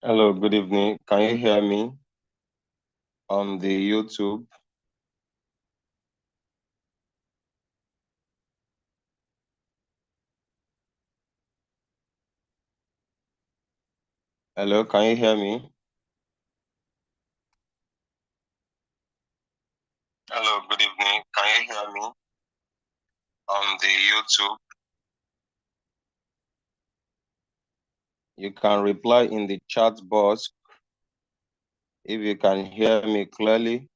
Hello, good evening. Can you hear me on the YouTube? Hello, can you hear me? Hello, good evening. Can you hear me on the YouTube? You can reply in the chat box if you can hear me clearly.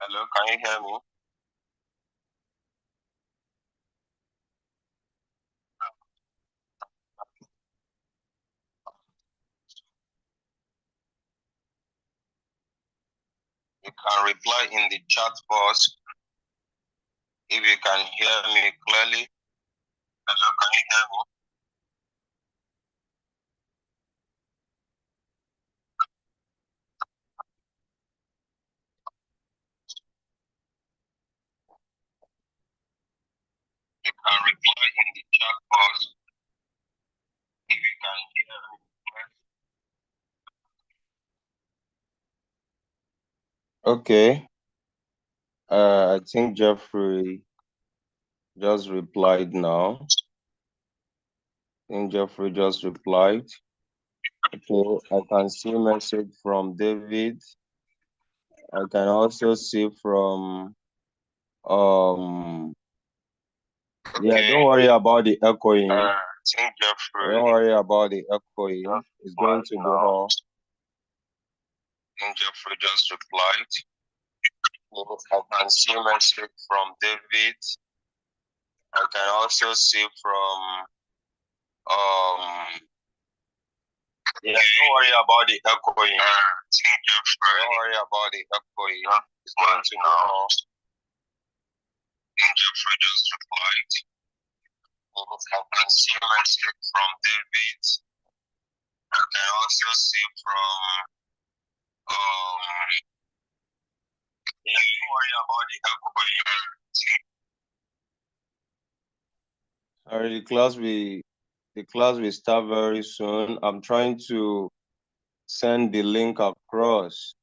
Hello, can you hear me? You can reply in the chat box if you can hear me clearly. Hello, can you hear me? You can reply in the chat box if you can hear me clearly. Okay. I think Jeffrey just replied now. I think Jeffrey just replied. Okay, I can see message from David. I can also see from yeah, don't worry about the echoing. Don't worry about the echoing. It's going to go off. I think Jeffrey just replied. I can see message from David. I can also see from yeah, don't worry about the echoing. Don't worry about the echoing. It's going to go off. Jeffrey just replied. I can see message from David. I can also see from yeah, don't worry about the echoing. Sorry, the class will start very soon. I'm trying to send the link across.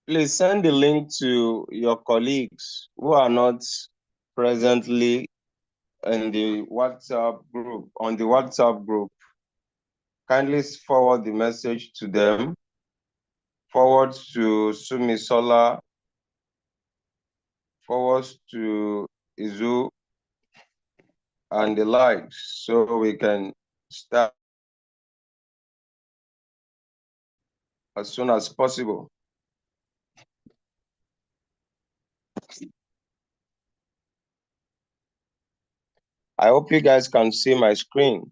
Please send the link to your colleagues who are not presently in the WhatsApp group, on the WhatsApp group. Kindly forward the message to them. Forward to Sumisola. Forward to Izu and the likes, so we can start as soon as possible. I hope you guys can see my screen.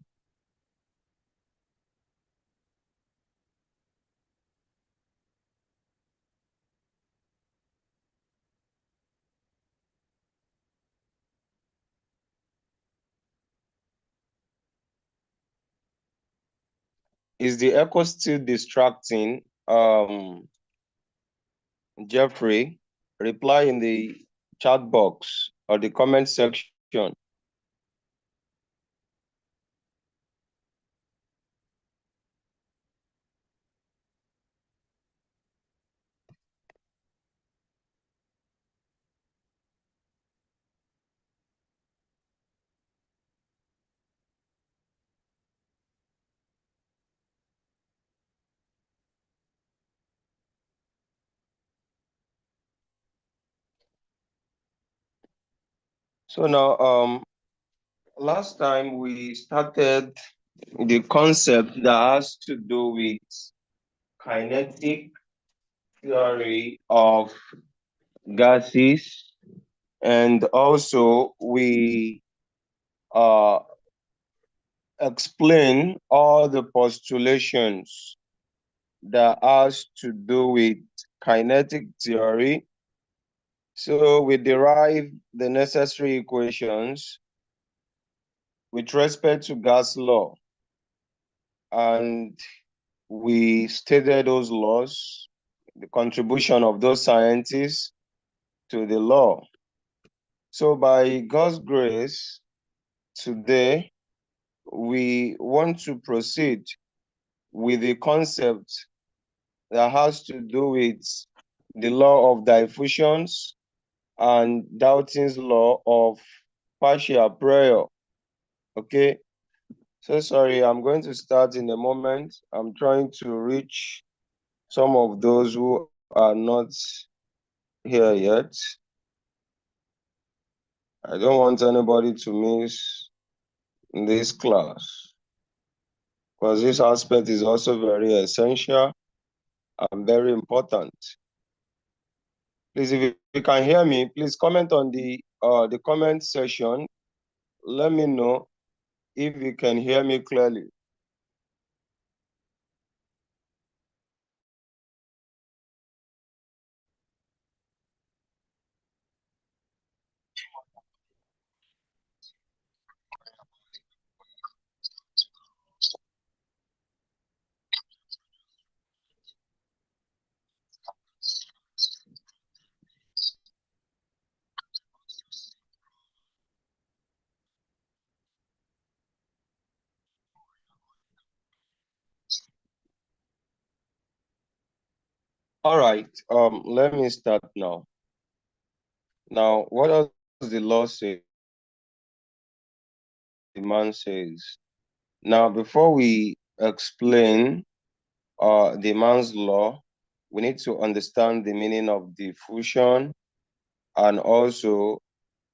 Is the echo still distracting? Jeffrey, reply in the chat box or the comment section. So now, last time we started the concept that has to do with kinetic theory of gases, and also we explain all the postulations that has to do with kinetic theory. So we derive the necessary equations with respect to gas law, and we stated those laws, the contribution of those scientists to the law. So by God's grace, today we want to proceed with the concept that has to do with the law of diffusions and Dalton's law of partial prayer. Okay, so sorry, I'm going to start in a moment. I'm trying to reach some of those who are not here yet. I don't want anybody to miss this class because this aspect is also very essential and very important. Please, if you can hear me, please comment on the comment section. Let me know if you can hear me clearly. All right, let me start now. Now, what does the law say? The man says. Now, before we explain the man's law, we need to understand the meaning of diffusion and also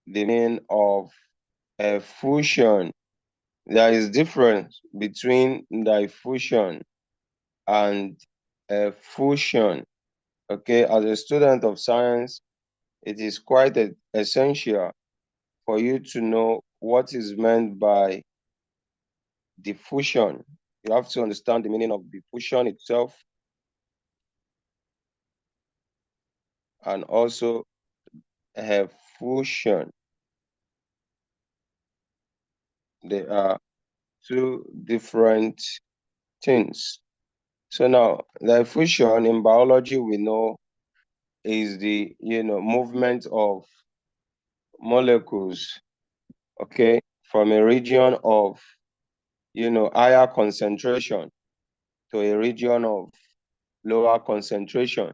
the meaning of effusion. There is difference between diffusion and effusion. Okay, as a student of science, it is quite essential for you to know what is meant by diffusion. You have to understand the meaning of diffusion itself and also effusion. They are two different things. So now, diffusion in biology, we know is the movement of molecules, okay, from a region of higher concentration to a region of lower concentration.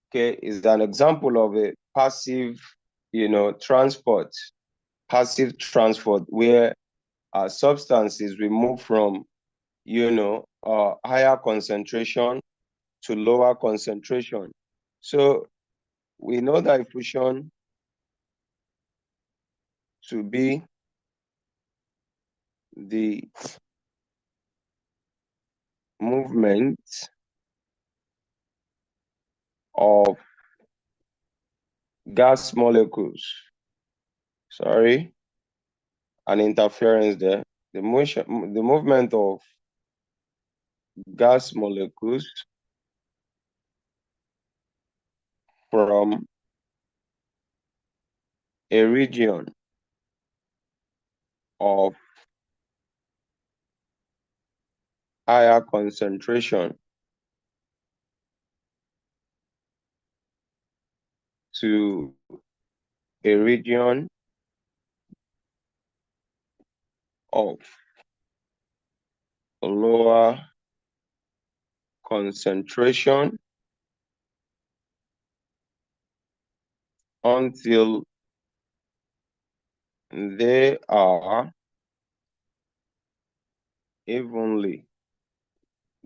Okay, is an example of a passive transport, where a substance is removed from higher concentration to lower concentration. So we know that diffusion to be the movement of gas molecules. Sorry, an interference there. The movement of gas molecules from a region of higher concentration to a region of lower concentration until they are evenly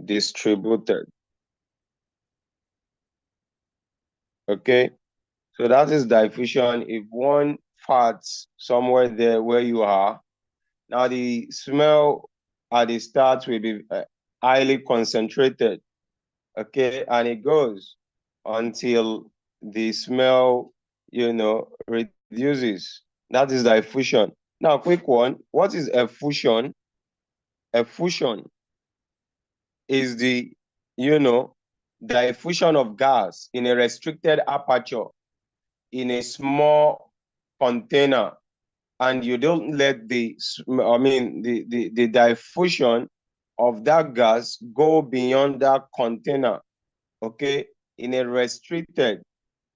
distributed. Okay, so that is diffusion. If one farts somewhere there where you are, now the smell at the start will be highly concentrated. Okay, and it goes until the smell, reduces. That is diffusion. Now, quick one. What is effusion? Effusion is the, diffusion of gas in a restricted aperture in a small container, and you don't let the diffusion of that gas go beyond that container, okay, in a restricted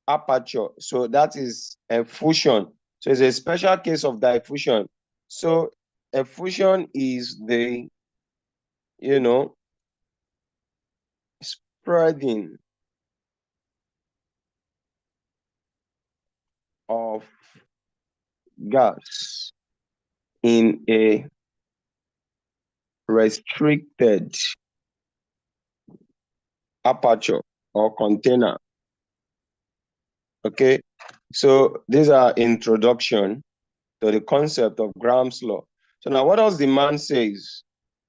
aperture. So that is effusion. So it's a special case of diffusion. So effusion is the, spreading of gas in a restricted aperture or container. Okay, so these are introduction to the concept of Graham's law. So now what does the man says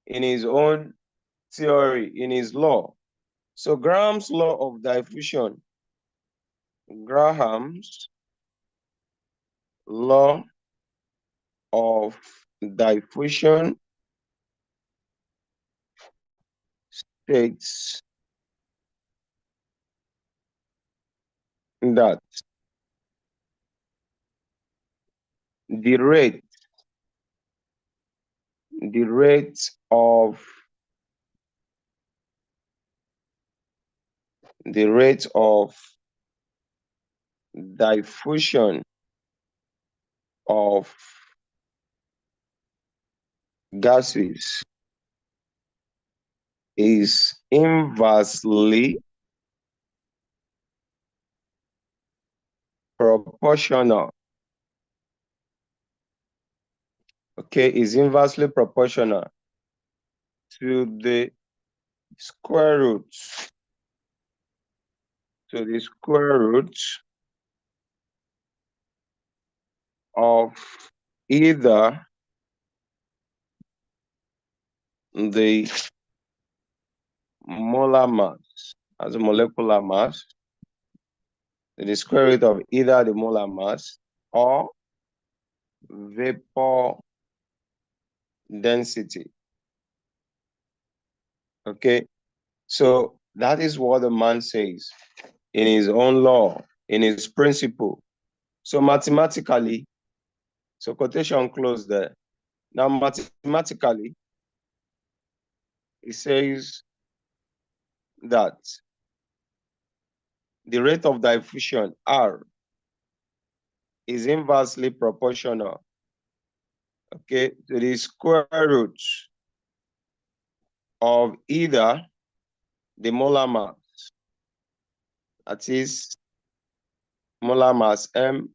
in his own theory, in his law? So Graham's law of diffusion, Graham's law of diffusion states that the rate of diffusion of gases is inversely proportional. Okay, is inversely proportional to the square root of either the molar mass as a molecular mass, the square root of either the molar mass or vapor density. Okay, so that is what the man says in his own law, in his principle. So mathematically, so quotation closed there. Now mathematically, it says that the rate of diffusion, R, is inversely proportional, okay, to the square root of either the molar mass, that is molar mass M,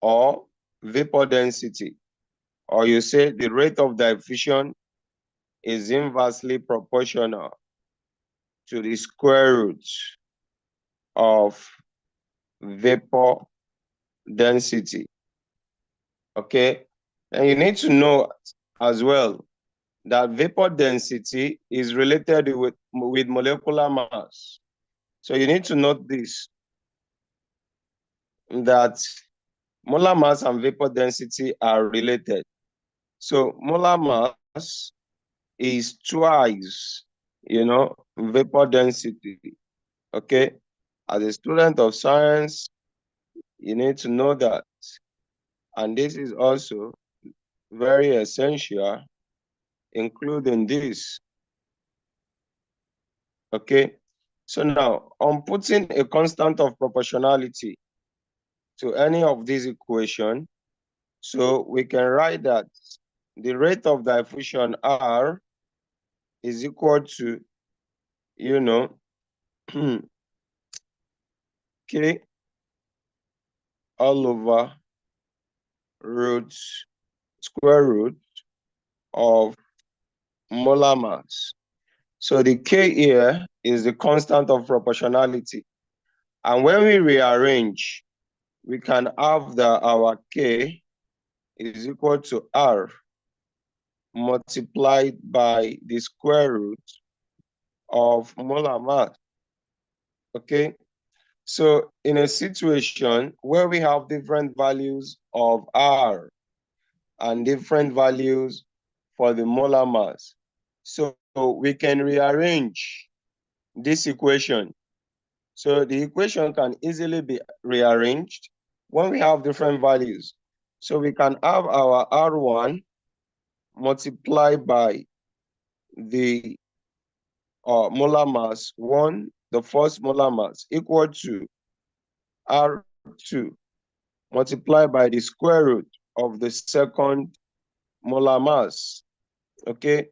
or vapor density, or you say the rate of diffusion is inversely proportional to the square root of vapor density. Okay, and you need to know as well that vapor density is related with molecular mass. So you need to note this, that molar mass and vapor density are related. So molar mass is twice, vapor density. Okay, as a student of science, you need to know that. And this is also very essential, including this. Okay, so now on putting a constant of proportionality to any of these equations, so we can write that the rate of diffusion R is equal to, K all over square root of molar mass. So the K here is the constant of proportionality. And when we rearrange, we can have our K is equal to R multiplied by the square root of molar mass. Okay, so in a situation where we have different values of R and different values for the molar mass, so we can rearrange this equation. So the equation can easily be rearranged when we have different values. So we can have our R1 multiplied by the molar mass 1, the first molar mass, equal to R2 multiplied by the square root of the second molar mass. Okay,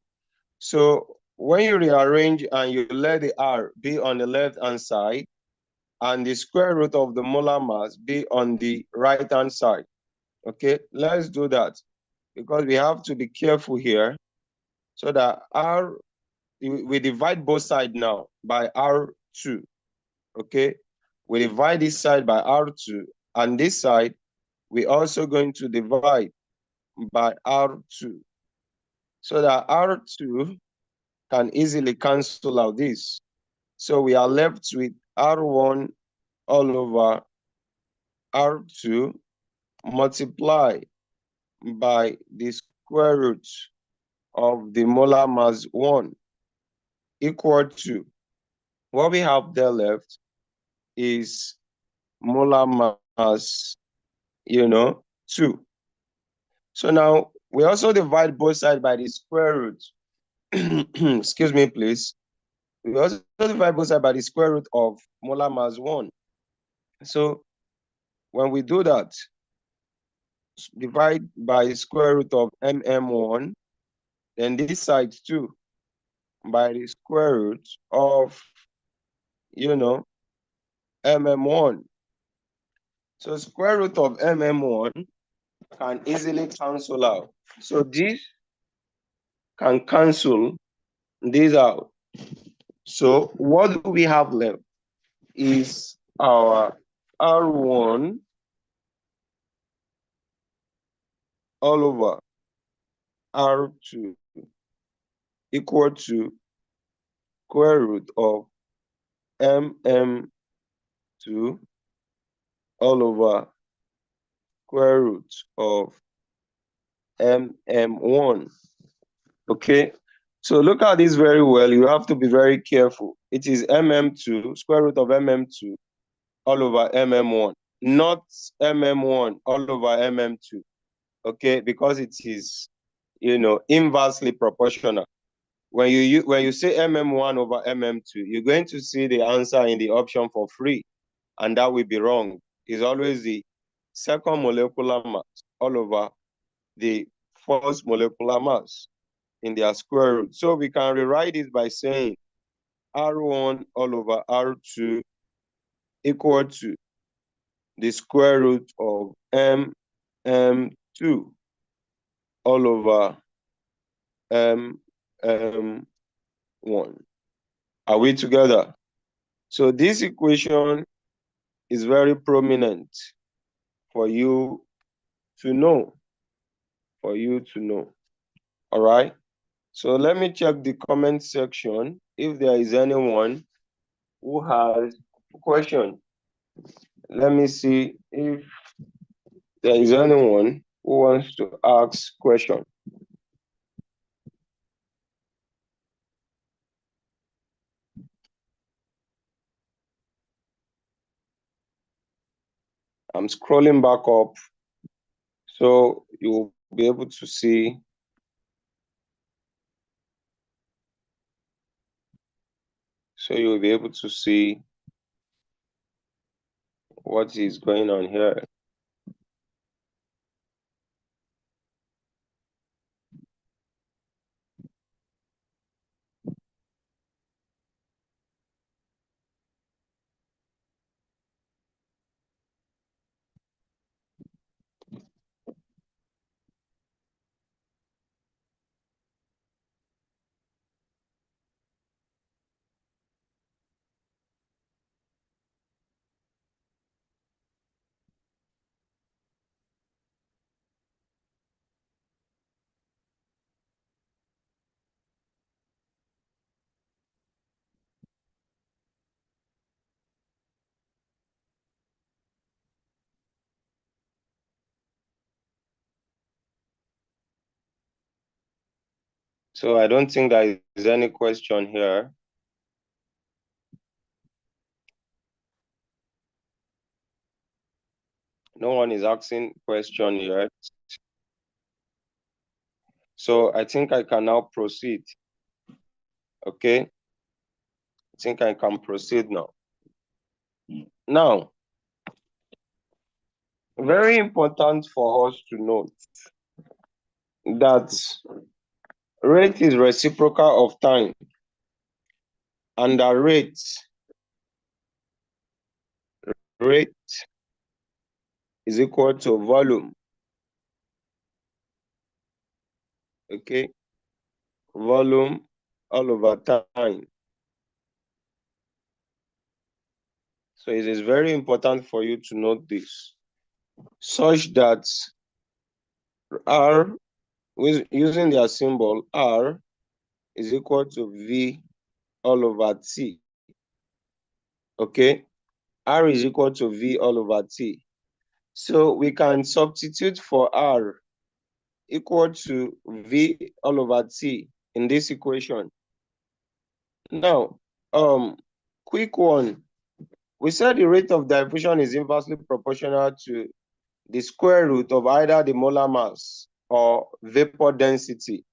so when you rearrange and you let the R be on the left-hand side and the square root of the molar mass be on the right-hand side. Okay, let's do that because we have to be careful here so that R, we divide both sides now by R2. Okay, we divide this side by R2 and this side we're also going to divide by R2 so that R2 can easily cancel out this. So we are left with R1 all over R2 multiplied by the square root of the molar mass 1 equal to, what we have there left is molar mass, 2. So now we also divide both sides by the square root. Excuse me, please. We also divide both sides by the square root of molar mass 1. So when we do that, divide by square root of mm1, then this side too by the square root of, mm1. So square root of mm1 can easily cancel out. So this can cancel this out. So what do we have left is our R1 all over R2 equal to square root of mm2 all over square root of mm1. Okay, so look at this very well. You have to be very careful. It is mm2, square root of mm2 all over mm1, not mm1 all over mm2. Okay, because it is, inversely proportional. When you say mm1 over mm2, you're going to see the answer in the option for free, and that will be wrong. It's always the second molecular mass all over the first molecular mass in their square root. So we can rewrite it by saying R1 all over R2 equal to the square root of mm2 all over mm1. Are we together? So this equation is very prominent for you to know. All right. So let me check the comment section if there is anyone who has a question. Let me see if there is anyone who wants to ask question. I'm scrolling back up so you'll be able to see. So you'll be able to see what is going on here. So I don't think there is any question here. No one is asking question yet. So I think I can now proceed. Okay. I think I can proceed now. Now, very important for us to note that rate is reciprocal of time. And the rate is equal to volume. Okay, volume all over time. So it is very important for you to note this, such that R, using their symbol, R is equal to V all over T. Okay, R is equal to V all over T. So we can substitute for R equal to V all over T in this equation. Now, quick one. We said the rate of diffusion is inversely proportional to the square root of either the molar mass or vapor density.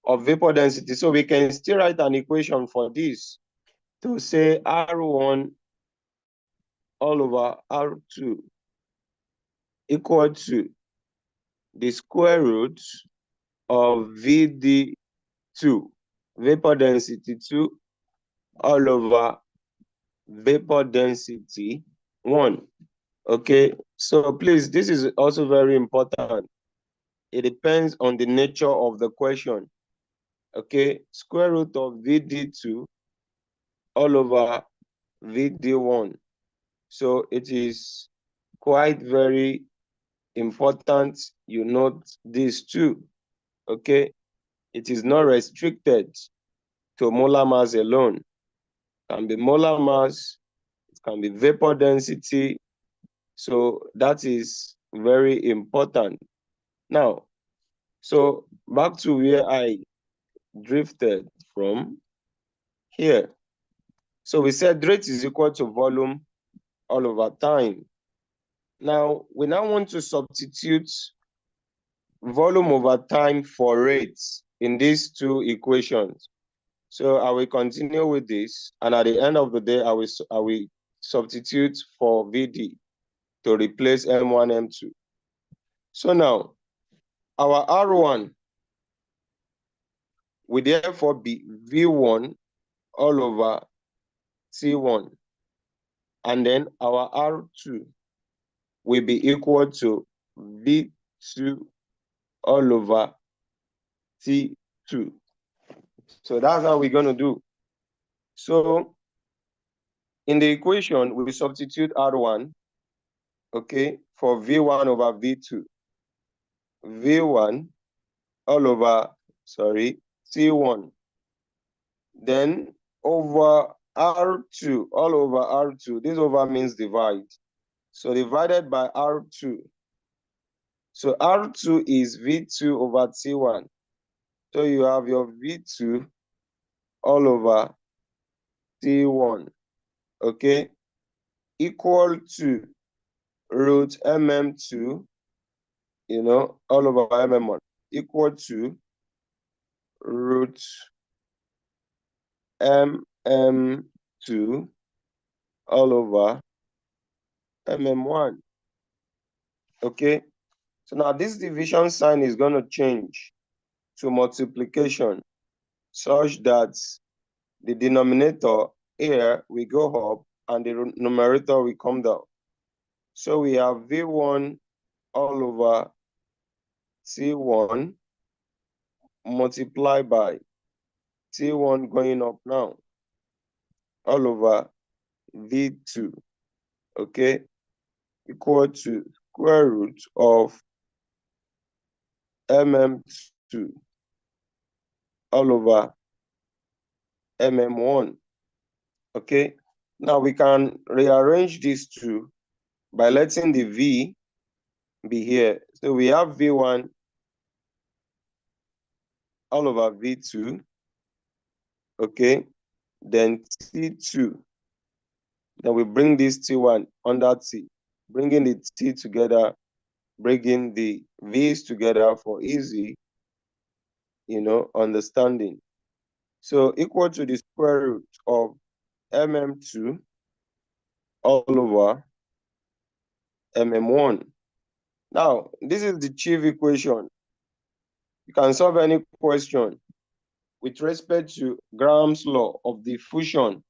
So we can still write an equation for this to say R1 all over R2 equal to the square root of VD2, vapor density 2, all over vapor density 1. Okay, so please, this is also very important. It depends on the nature of the question. Okay, square root of VD2 all over VD1. So it is quite very important you note these two. Okay, it is not restricted to molar mass alone. It can be molar mass, it can be vapor density. So that is very important. Now, so back to where I drifted from here. So we said rate is equal to volume all over time. Now, we now want to substitute volume over time for rates in these two equations. So I will continue with this, and at the end of the day, I will substitute for VD to replace M1, M2. So now, our R1 will therefore be V1 all over T1, and then our R2 will be equal to V2 all over T2. So that's how we're going to do. So in the equation, we substitute R1, okay, for V1 over V2. V1 all over, T1. Then over R2, all over R2. This over means divide. So divided by R2. So R2 is V2 over T1. So you have your V2 all over T1, okay, equal to root MM2, all over MM1, equal to root MM2 all over MM1, okay? So now this division sign is going to change to multiplication such that the denominator here will go up and the numerator will come down. So we have V1 all over T1 multiplied by T1 going up now, all over V2, okay, equal to square root of MM2 all over MM1, okay? Now we can rearrange these two by letting the V be here. So we have V1 all over V2, okay? Then T2. Then we bring this T1 under T, bringing the T together, bringing the V's together for easy, understanding. So equal to the square root of MM2 all over MM1. Now, this is the chief equation. You can solve any question with respect to Graham's law of diffusion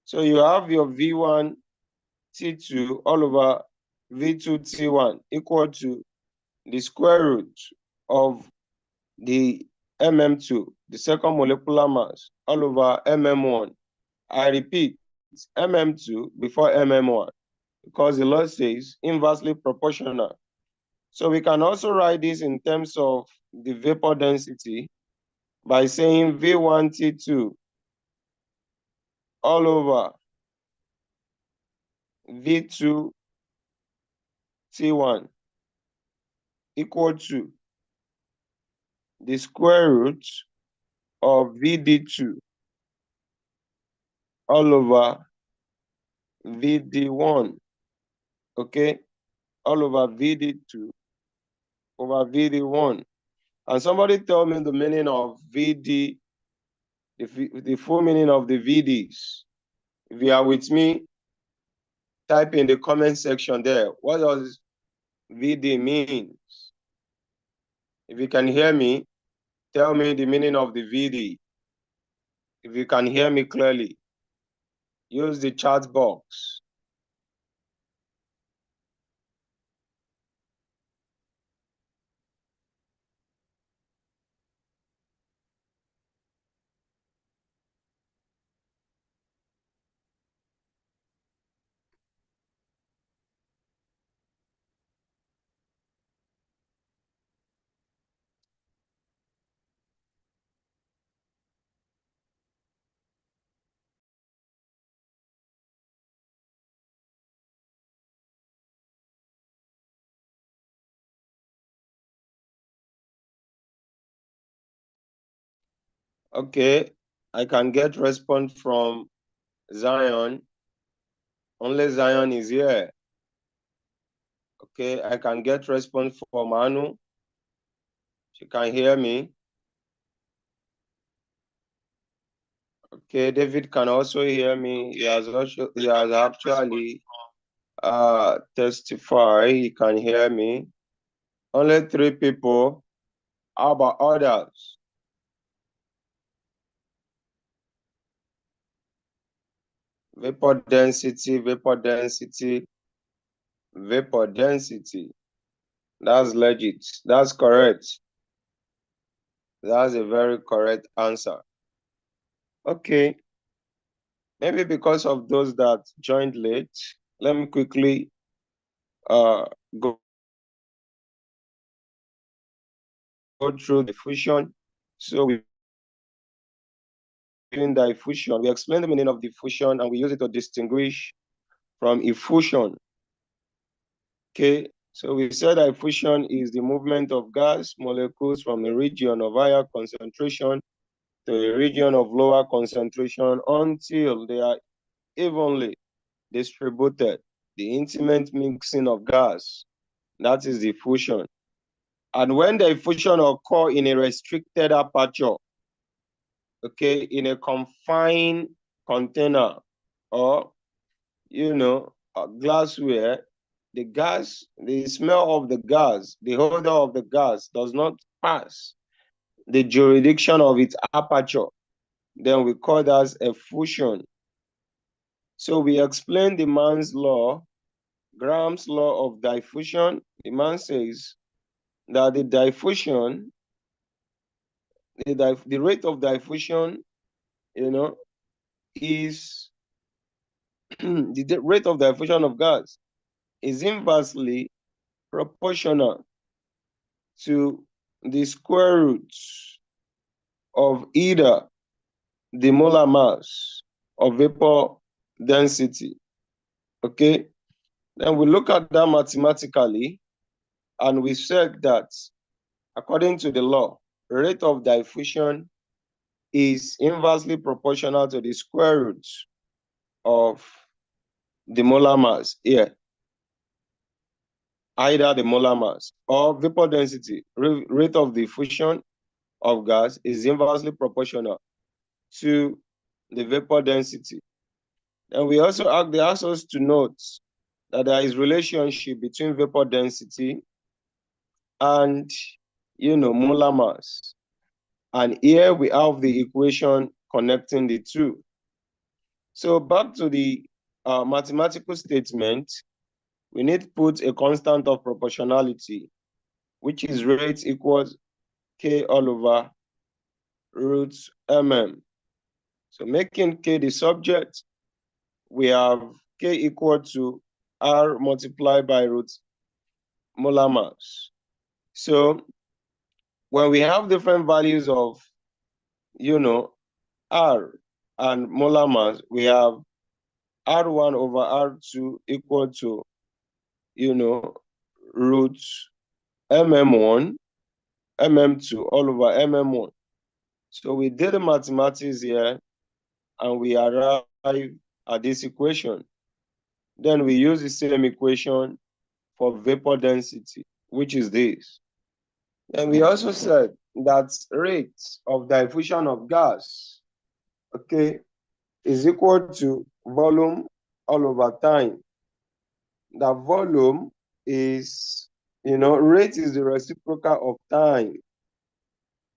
So you have your V1 T2 all over V2 T1 equal to the square root of the MM2, the second molecular mass, all over MM1. I repeat, MM2 before MM1, because the law says inversely proportional. So we can also write this in terms of the vapor density by saying V1 T2 all over V2 T1 equal to the square root of VD2 all over VD1, okay? All over VD2 over VD1. And somebody tell me the meaning of VD, the full meaning of the VDs. If you are with me, type in the comment section there. What does VD mean? If you can hear me, tell me the meaning of the VD. If you can hear me clearly, use the chat box. Okay, I can get response from Zion. Only Zion is here. Okay, I can get response from Manu. She can hear me. Okay, David can also hear me. He has actually testified. He can hear me. Only 3 people. How about others? Vapor density, vapor density, vapor density. That's legit. That's correct. That's a very correct answer. Okay. Maybe because of those that joined late, let me quickly go through the diffusion. So we in diffusion, we explain the meaning of diffusion and we use it to distinguish from effusion. Okay, so we said diffusion is the movement of gas molecules from a region of higher concentration to a region of lower concentration until they are evenly distributed. The intimate mixing of gas, that is diffusion. And when the diffusion occurs in a restricted aperture, okay, in a confined container or, glassware, the gas, the smell of the gas, the odor of the gas does not pass the jurisdiction of its aperture, then we call that effusion. So we explain the man's law, Graham's law of diffusion. The man says that the diffusion, the rate of diffusion, is the rate of diffusion of gas is inversely proportional to the square root of either the molar mass or vapor density. Okay, then we look at that mathematically, and we said that according to the law, rate of diffusion is inversely proportional to the square root of the molar mass here, either the molar mass or vapor density. Rate of diffusion of gas is inversely proportional to the vapor density. And we also they ask us to note that there is relationship between vapor density and molar mass. And here we have the equation connecting the two. So back to the mathematical statement, we need to put a constant of proportionality, which is rate equals K all over root mm. So making K the subject, we have K equal to R multiplied by root molar mass. So when we have different values of, R and molar mass, we have R1 over R2 equal to, root mm1, mm2 all over mm1. So we did the mathematics here and we arrive at this equation. Then we use the same equation for vapor density, which is this. And we also said that rate of diffusion of gas, okay, is equal to volume all over time. The volume is, rate is the reciprocal of time.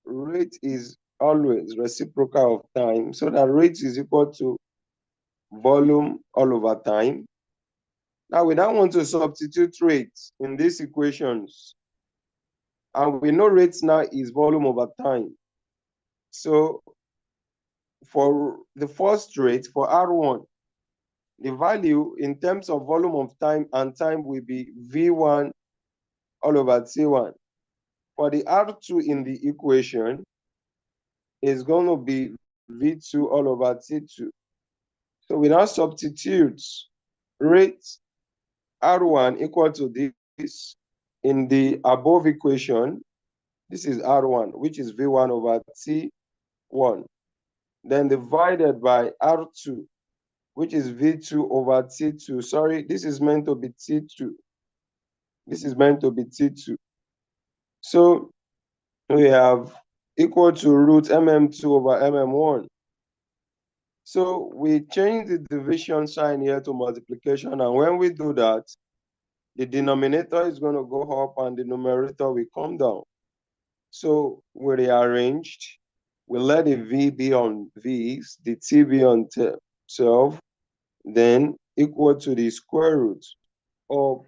Rate is always reciprocal of time. So that rate is equal to volume all over time. Now we now want to substitute rate in these equations. And we know rate now is volume over time. So for the first rate, for R1, the value in terms of volume of time and time will be V1 all over T1. For the R2 in the equation, is going to be V2 all over T2. So we now substitute rate R1 equal to this in the above equation. This is R1, which is V1 over T1. Then divided by R2, which is V2 over T2. Sorry, this is meant to be T2. This is meant to be T2. So we have equal to root mm2 over mm1. So we change the division sign here to multiplication. And when we do that, the denominator is going to go up and the numerator will come down. So we rearranged. We let the V be on V's, the T be on 12, then equal to the square root of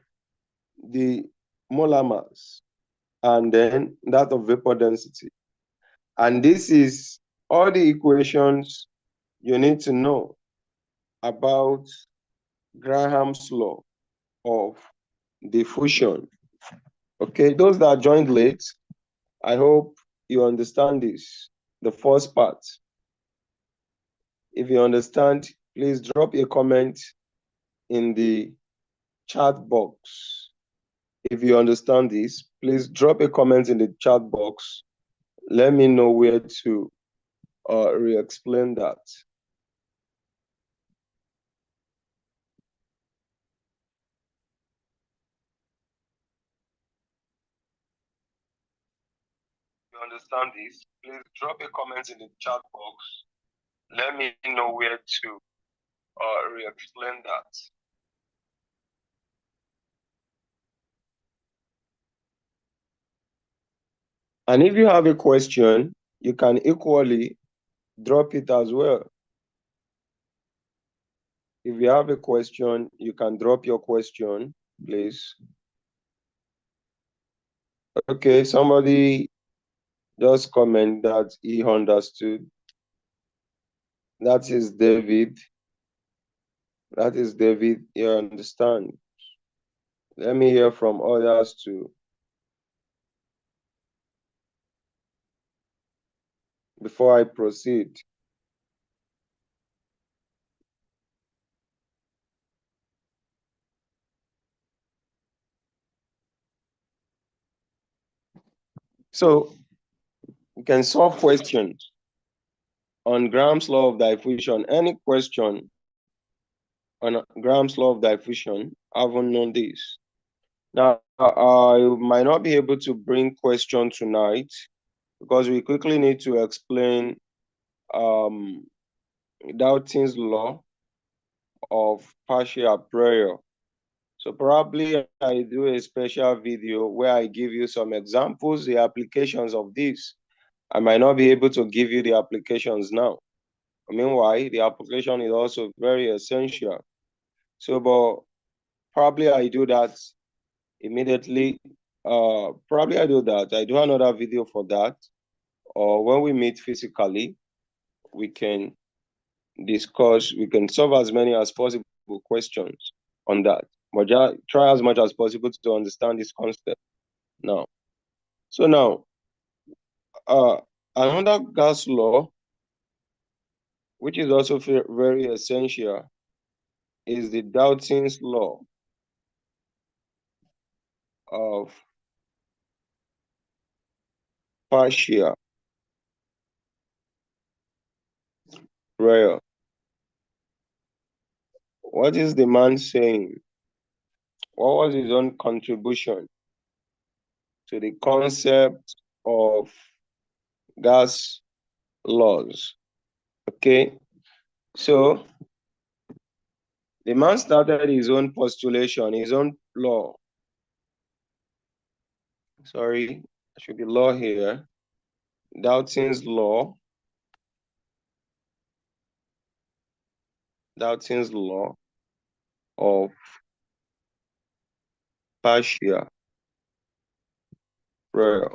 the molar mass, and then that of vapor density. And this is all the equations you need to know about Graham's law of diffusion. Okay, those that joined late, I hope you understand this, the first part. If you understand, please drop a comment in the chat box. If you understand this, please drop a comment in the chat box. Let me know where to re-explain that. If you understand this, please drop a comment in the chat box. Let me know where to re-explain that. And if you have a question, you can equally drop it as well. If you have a question, you can drop your question, please. Okay, somebody just comment that he understood. That is David. That is David. You understand. Let me hear from others too. Before I proceed. So you can solve questions on Graham's law of diffusion. Any question on Graham's law of diffusion, I haven't known this. Now, I might not be able to bring question tonight because we quickly need to explain Dalton's law of partial prior. So probably I do a special video where I give you some examples, the applications of this. I might not be able to give you the applications now. Meanwhile, the application is also very essential. So, but probably I do that immediately. Probably I do that. I do another video for that. Or when we meet physically, we can discuss, we can solve as many as possible questions on that. But just try as much as possible to understand this concept now. So now, another gas law, which is also very essential, is the Dalton's law of partial prayer. What is the man saying? What was his own contribution to the concept of gas laws? Okay, so the man started his own postulation, his own law. Sorry, there should be law here. Dalton's law. Dalton's law of partial prayer.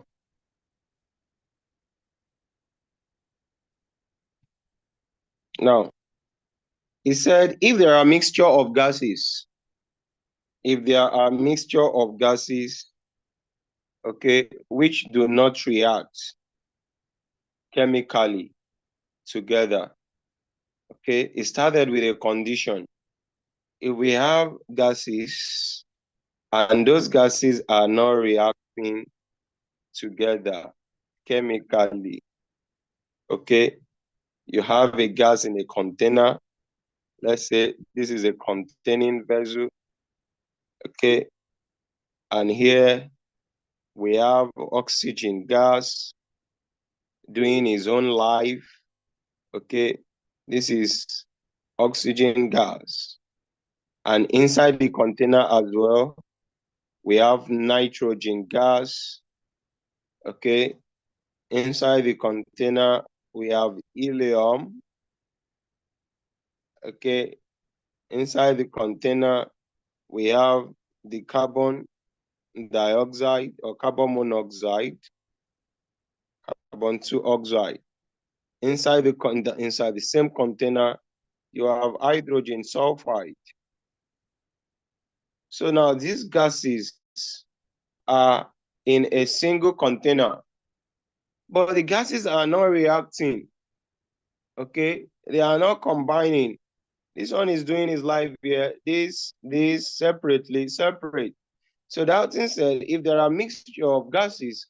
Now, he said if there are mixture of gases, okay, which do not react chemically together, okay, it started with a condition. If we have gases and those gases are not reacting together chemically, okay, you have a gas in a container. Let's say this is a containing vessel, okay, and here we have oxygen gas doing its own life, okay. This is oxygen gas, and inside the container as well, we have nitrogen gas, okay. Inside the container, we have helium, okay. Inside the container, we have the carbon dioxide or carbon monoxide, carbon 2 oxide. Inside the same container, you have hydrogen sulfide. So now these gases are in a single container, but the gases are not reacting, okay? They are not combining. This one is doing his life here, this separately, separate. So Dalton said, if there are mixture of gases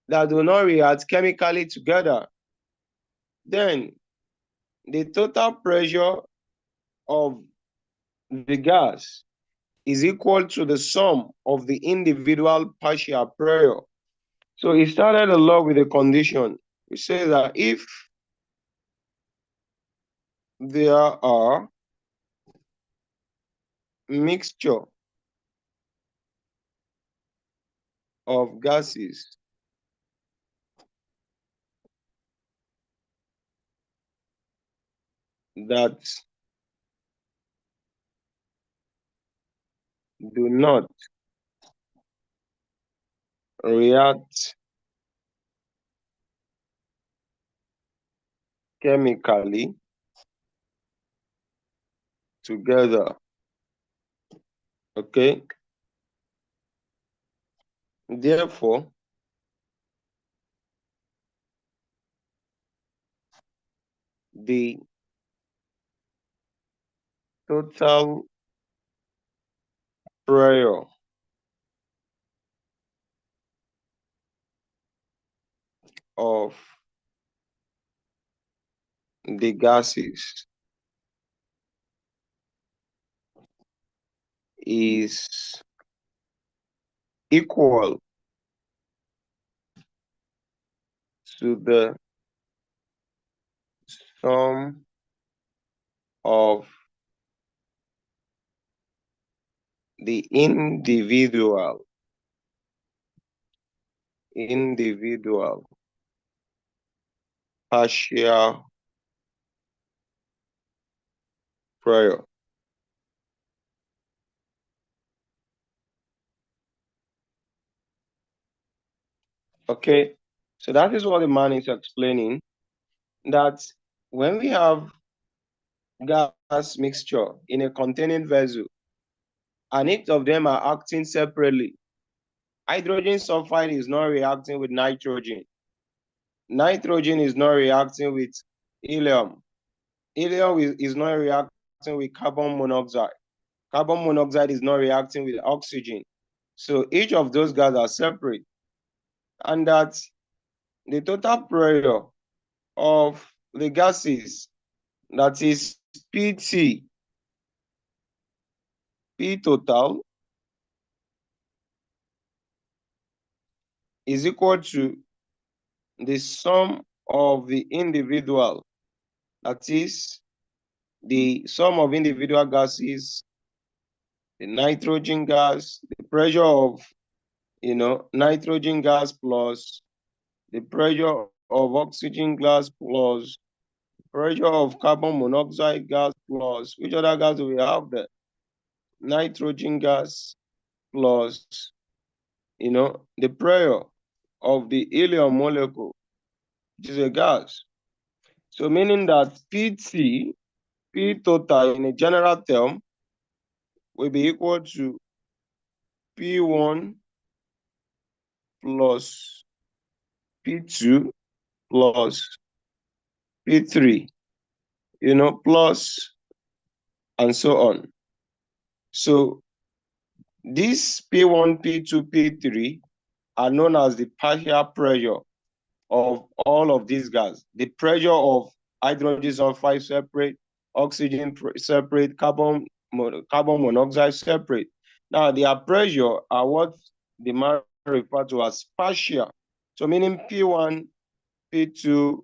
that do not react chemically together, then the total pressure of the gas is equal to the sum of the individual partial pressure. So he started the law with a condition, which says that if there are mixture of gases that do not react chemically together, okay? Therefore, the total pressure of the gases is equal to the sum of the individual partial pressure. Okay, so that is what the man is explaining, that when we have gas mixture in a containing vessel, and each of them are acting separately, hydrogen sulfide is not reacting with nitrogen. Nitrogen is not reacting with helium. Helium is not reacting with carbon monoxide. Carbon monoxide is not reacting with oxygen. So each of those gases are separate. And that the total pressure of the gases, that is PT, P total, is equal to the sum of the individual, that is the sum of individual gases, the nitrogen gas, the pressure of nitrogen gas plus the pressure of oxygen gas plus pressure of carbon monoxide gas plus which other gas do we have there? Nitrogen gas plus the pressure of the helium molecule, which is a gas. So meaning that PT, P total in a general term, will be equal to P1 plus P2 plus P3, plus and so on. So these P1, P2, P3 are known as the partial pressure of all of these gases. The pressure of hydrogen sulfide separate, oxygen separate, carbon monoxide separate. Now, their pressure are what the man referred to as partial. So meaning P1, P2,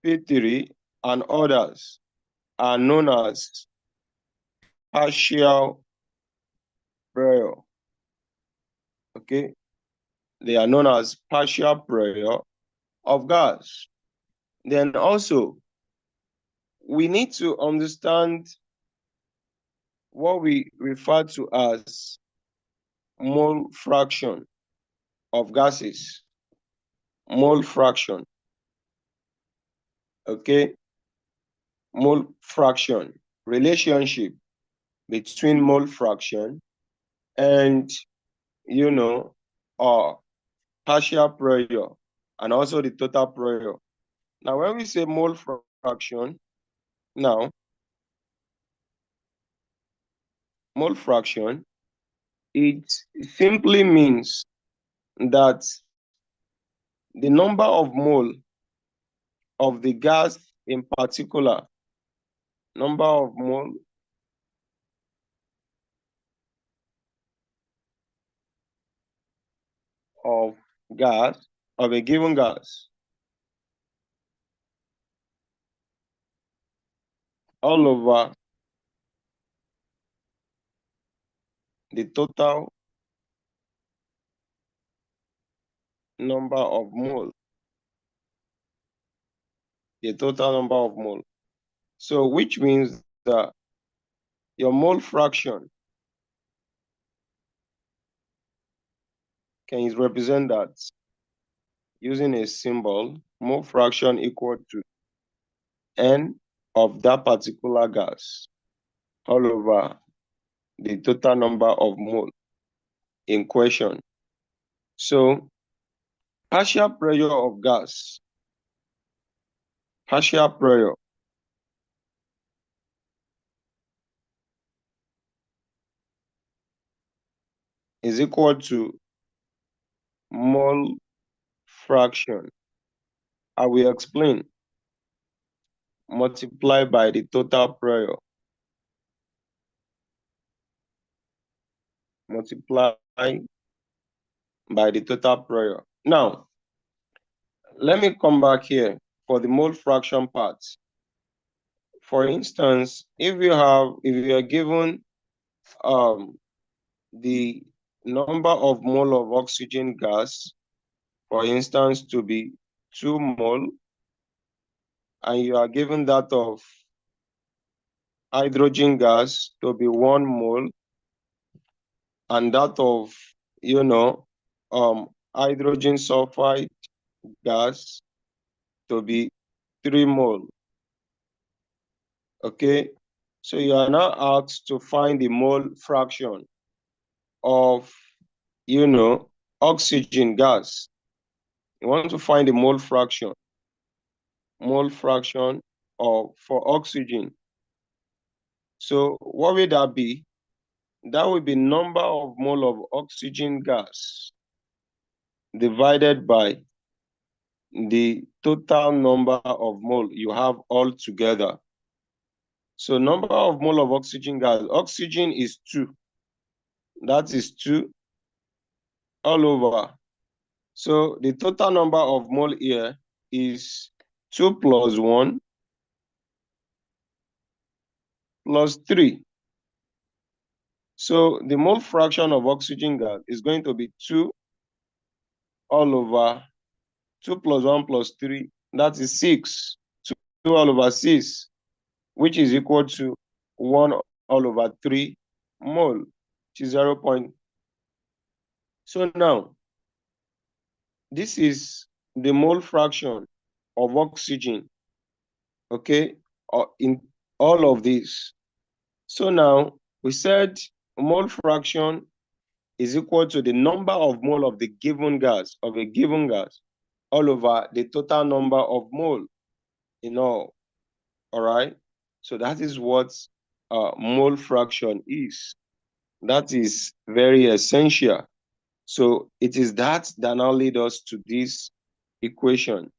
P3, and others are known as partial pressure. Okay, they are known as partial pressure of gas. Then also, we need to understand what we refer to as mole fraction of gases. Mole fraction. Okay, mole fraction. Relationship between mole fraction and partial pressure and also the total pressure. Now, when we say mole fraction, now mole fraction, it simply means that the number of mole of the gas in particular, number of mole of gas, of a given gas, all over the total number of mole, the total number of mole. So which means that your mole fraction can represent that using a symbol, mole fraction equal to N of that particular gas all over the total number of mole in question. So partial pressure of gas, partial pressure is equal to mole fraction. I will explain. Multiplied by the total pressure. Multiplied by the total pressure. Now, let me come back here for the mole fraction part. For instance, if you are given the number of mole of oxygen gas, for instance, to be 2 mole, and you are given that of hydrogen gas to be 1 mole, and that of, hydrogen sulfide gas to be 3 mole. Okay, so you are now asked to find the mole fraction of, oxygen gas. You want to find the mole fraction of for oxygen. So what will that be? That will be number of mole of oxygen gas divided by the total number of mole you have all together. So number of mole of oxygen gas, oxygen is 2. That is 2 all over. So the total number of mole here is 2 plus 1 plus 3. So the mole fraction of oxygen gas is going to be 2 all over 2 plus 1 plus 3. That is 6. 2 all over 6, which is equal to 1 all over 3 mole, which is 0. So now, this is the mole fraction of oxygen, okay, in all of this. So now, we said mole fraction is equal to the number of mole of the given gas, all over the total number of mole in all right? So that is what mole fraction is. That is very essential. So it is that now leads us to this equation,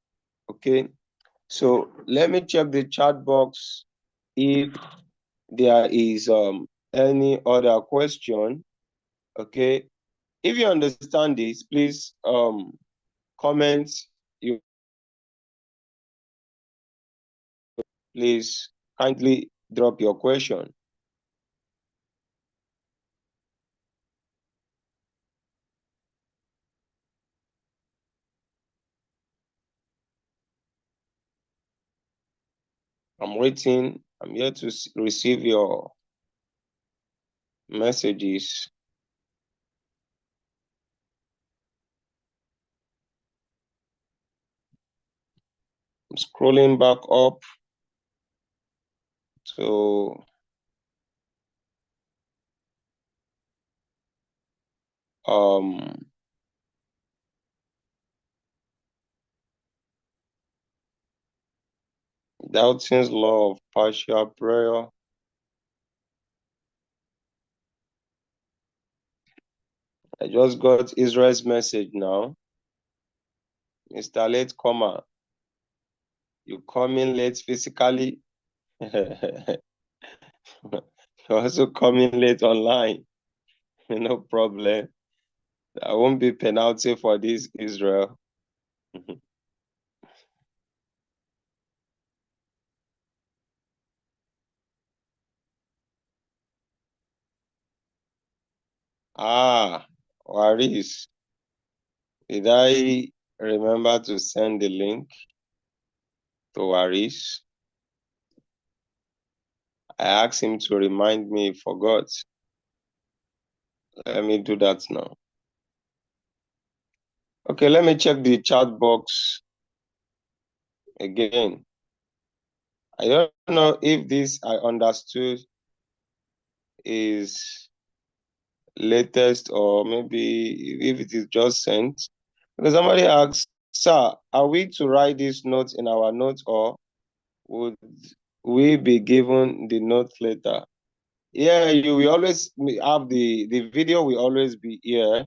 okay? So let me check the chat box if there is any other question, okay? If you understand this, please comment. You please kindly drop your question. I'm waiting. I'm here to receive your messages. I'm scrolling back up to Dalton's law of partial prayer. I just got Israel's message now. Mr. Late Comer, you coming late physically? You're also coming late online. No problem. There won't be penalty for this, Israel. Waris, did I remember to send the link to Waris? I asked him to remind me, he forgot. Let me do that now. Okay, let me check the chat box again. I don't know if this I understood is latest or maybe if it is just sent. Because somebody asked, sir, are we to write this note in our notes or would we be given the note later? Yeah, you will always have the video will always be here.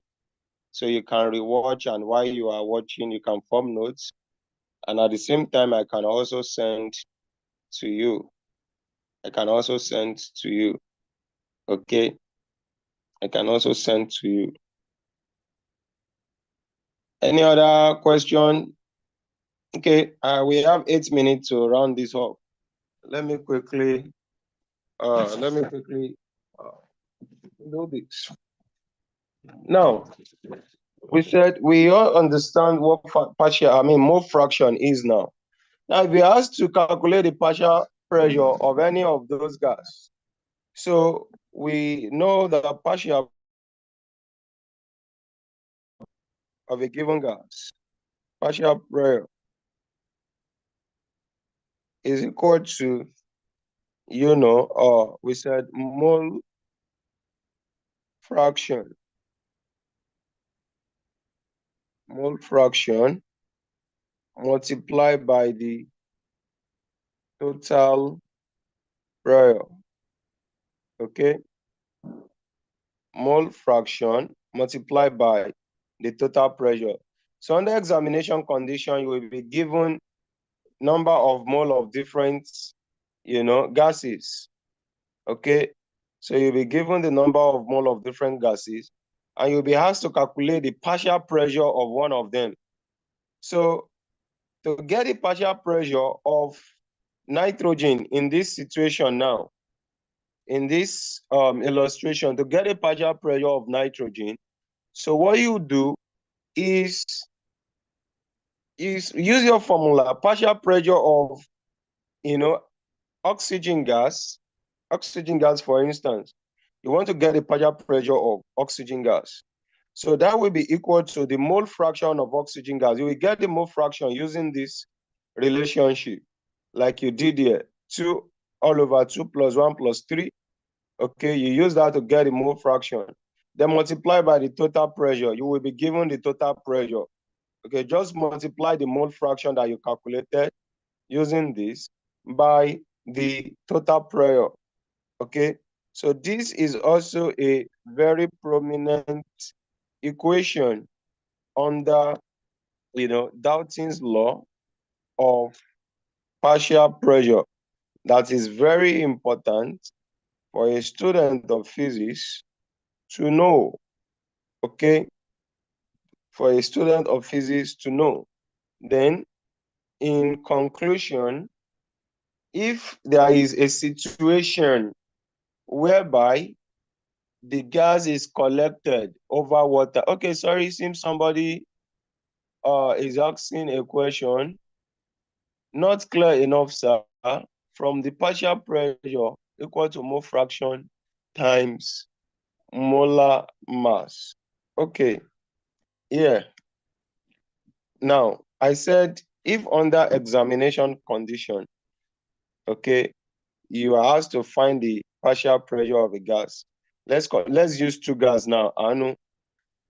So you can rewatch, and while you are watching, you can form notes. And at the same time, I can also send to you. Okay? I can also send to you. Any other question? Okay, we have 8 minutes to round this up. Let me quickly do this. Now, we said we all understand what mole fraction is now. Now, if we asked to calculate the partial pressure of any of those gas. So we know the partial of a given gas, partial pressure is equal to, we said mole fraction multiplied by the total pressure. Okay, mole fraction multiplied by the total pressure. So under examination condition, you will be given number of mole of different, gases. Okay, so you'll be given the number of mole of different gases, and you'll be asked to calculate the partial pressure of one of them. So to get the partial pressure of nitrogen in this situation now, in this illustration, to get a partial pressure of nitrogen, so what you do is use your formula, partial pressure of, oxygen gas, for instance. You want to get the partial pressure of oxygen gas. So that will be equal to the mole fraction of oxygen gas. You will get the mole fraction using this relationship, like you did here, 2 all over 2 plus 1 plus 3. Okay, you use that to get the mole fraction. Then multiply by the total pressure. You will be given the total pressure. Okay, just multiply the mole fraction that you calculated using this by the total pressure. Okay, so this is also a very prominent equation under, Dalton's law of partial pressure that is very important for a student of physics to know. Okay, for a student of physics to know. Then, in conclusion, if there is a situation whereby the gas is collected over water. Okay, sorry, seems somebody is asking a question. Not clear enough, sir. From the partial pressure equal to mole fraction times molar mass. Okay, yeah. Now, I said if under examination condition, okay, you are asked to find the partial pressure of a gas. Let's use two gas now, Anu.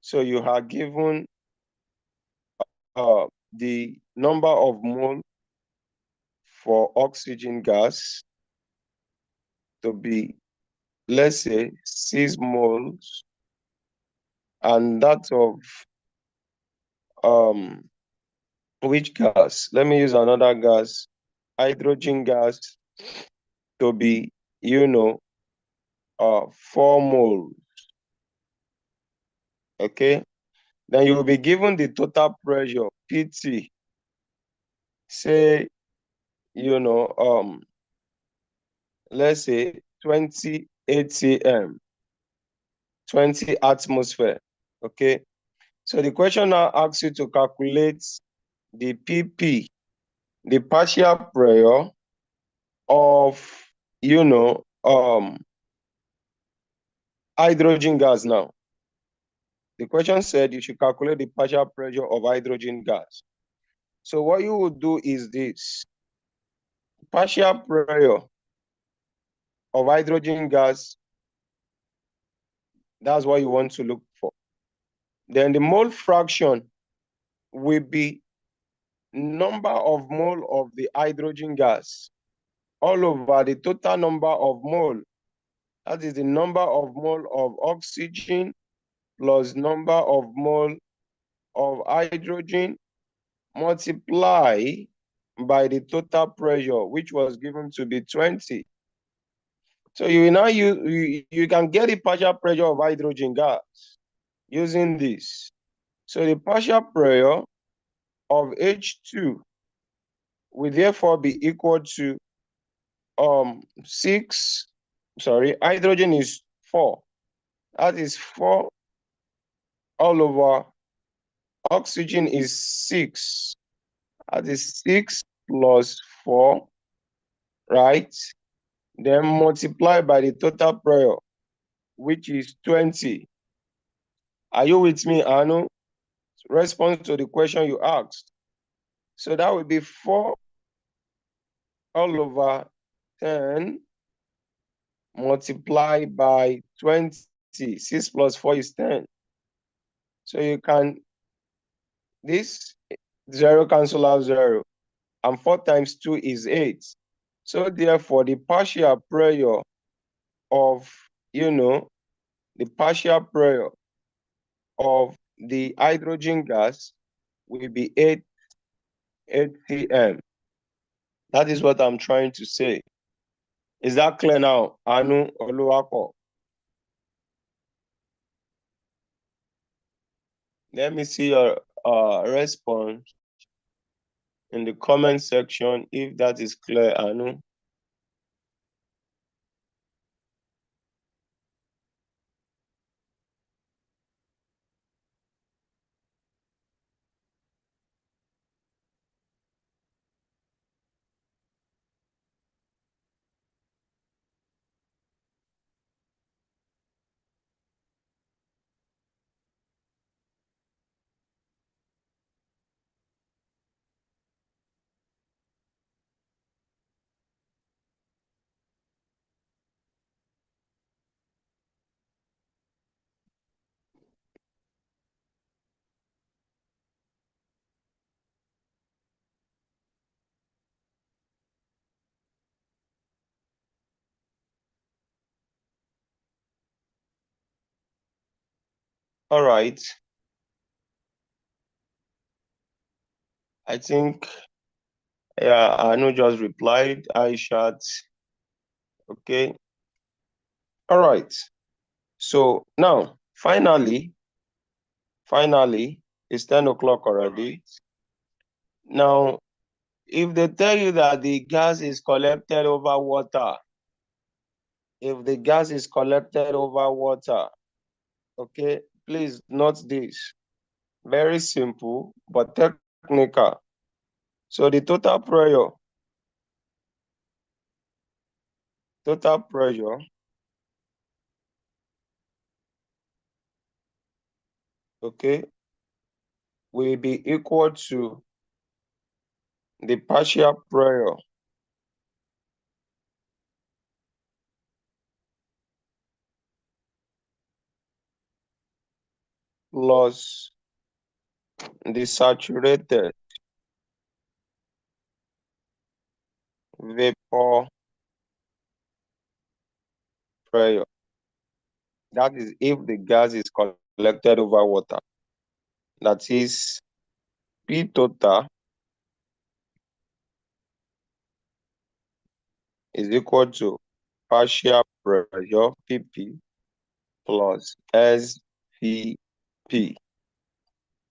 So you are given the number of mole for oxygen gas to be, let's say, 6 moles, and that of which gas? Let me use another gas, hydrogen gas, to be, 4 moles. Okay, then you will be given the total pressure, PT, say, let's say 20 atm, 20 atmosphere. Okay, so the question now asks you to calculate the PP, the partial pressure of, hydrogen gas now. The question said you should calculate the partial pressure of hydrogen gas. So what you would do is this. Partial pressure of hydrogen gas, that's what you want to look for. Then the mole fraction will be number of mole of the hydrogen gas all over the total number of mole. That is the number of mole of oxygen plus number of mole of hydrogen multiply by the total pressure, which was given to be 20. So you now you can get the partial pressure of hydrogen gas using this. So the partial pressure of H2 will therefore be equal to 6. Sorry, hydrogen is 4. That is 4 all over oxygen is 6. That is 6 plus 4, right? Then multiply by the total pressure, which is 20. Are you with me, Anu? Response to the question you asked. So that would be 4 all over 10 multiplied by 20. 6 plus 4 is 10. So you can, this 0 cancel out 0. And 4 times 2 is 8. So therefore, the partial pressure of, the partial pressure of the hydrogen gas will be 8 atm. That is what I'm trying to say. Is that clear now, Anu Oluwako? Let me see your response in the comment section if that is clear, Anu. All right. I think, yeah, Anu just replied. Aishat. Okay. All right. So now, finally, it's 10 o'clock already. Now, if they tell you that the gas is collected over water, okay, please note this. Very simple, but technical. So the total pressure, okay, will be equal to the partial pressure plus the saturated vapor pressure. That is if the gas is collected over water. That is P total is equal to partial pressure PP plus SVP.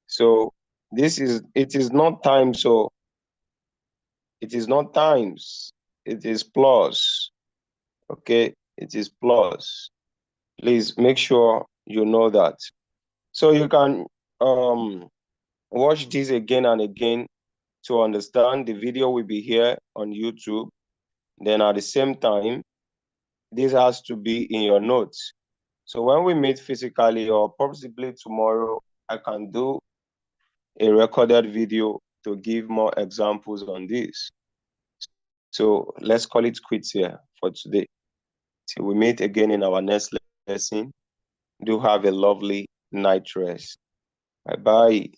So it is not times, so it is not times, it is plus. Okay, it is plus. Please make sure you know that. So you can watch this again and again to understand. The video will be here on YouTube. Then at the same time, this has to be in your notes. So when we meet physically or possibly tomorrow, I can do a recorded video to give more examples on this. So let's call it quits here for today. Till we meet again in our next lesson. Do have a lovely night rest. Bye-bye.